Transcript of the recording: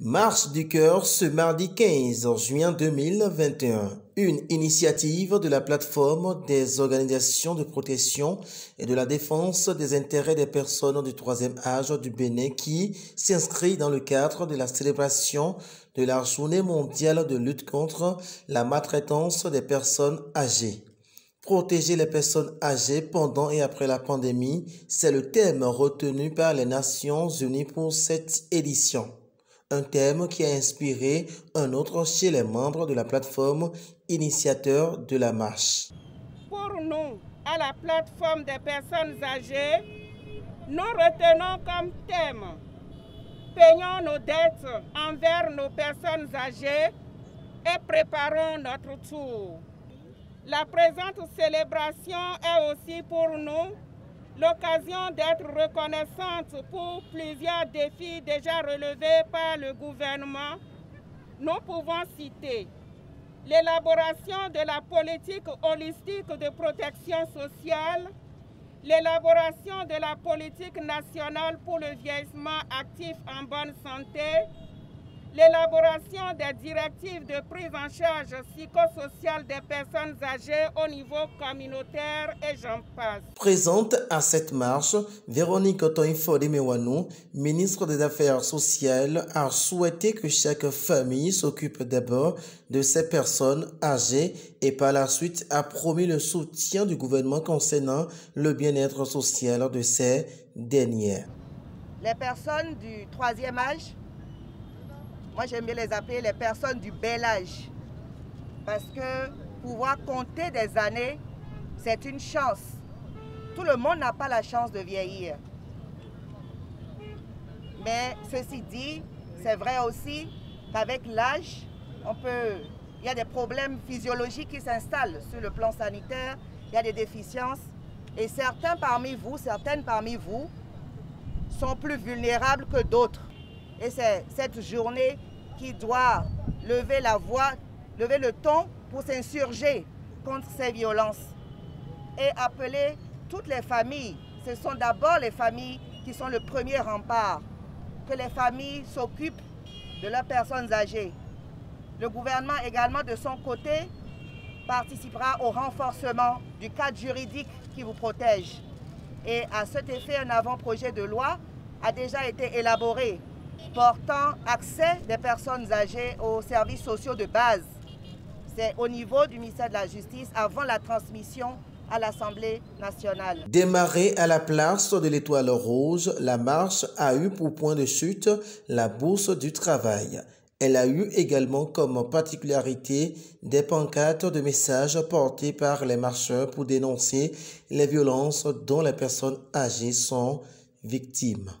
Marche du cœur ce mardi 15 juin 2021. Une initiative de la plateforme des organisations de protection et de la défense des intérêts des personnes du troisième âge du Bénin qui s'inscrit dans le cadre de la célébration de la Journée mondiale de lutte contre la maltraitance des personnes âgées. Protéger les personnes âgées pendant et après la pandémie, c'est le thème retenu par les Nations Unies pour cette édition. Un thème qui a inspiré un autre chez les membres de la plateforme initiateur de la marche. Pour nous, à la plateforme des personnes âgées, nous retenons comme thème « Payons nos dettes envers nos personnes âgées et préparons notre tour ». La présente célébration est aussi pour nous l'occasion d'être reconnaissante pour plusieurs défis déjà relevés par le gouvernement. Nous pouvons citer l'élaboration de la politique holistique de protection sociale, l'élaboration de la politique nationale pour le vieillissement actif en bonne santé, l'élaboration des directives de prise en charge psychosociale des personnes âgées au niveau communautaire et j'en passe. Présente à cette marche, Véronique Otoinfo-Demewanou, ministre des Affaires sociales, a souhaité que chaque famille s'occupe d'abord de ces personnes âgées et par la suite a promis le soutien du gouvernement concernant le bien-être social de ces dernières. Les personnes du troisième âge, moi j'aime bien les appeler les personnes du bel âge, parce que pouvoir compter des années, c'est une chance. Tout le monde n'a pas la chance de vieillir. Mais ceci dit, c'est vrai aussi qu'avec l'âge, il y a des problèmes physiologiques qui s'installent sur le plan sanitaire, il y a des déficiences, et certaines parmi vous sont plus vulnérables que d'autres. Et c'est cette journée qui doit lever la voix, lever le ton pour s'insurger contre ces violences et appeler toutes les familles. Ce sont d'abord les familles qui sont le premier rempart, que les familles s'occupent de leurs personnes âgées. Le gouvernement également de son côté participera au renforcement du cadre juridique qui vous protège. Et à cet effet, un avant-projet de loi a déjà été élaboré portant accès des personnes âgées aux services sociaux de base. C'est au niveau du ministère de la Justice avant la transmission à l'Assemblée nationale. Démarrée à la place de l'Étoile Rouge, la marche a eu pour point de chute la Bourse du Travail. Elle a eu également comme particularité des pancartes de messages portés par les marcheurs pour dénoncer les violences dont les personnes âgées sont victimes.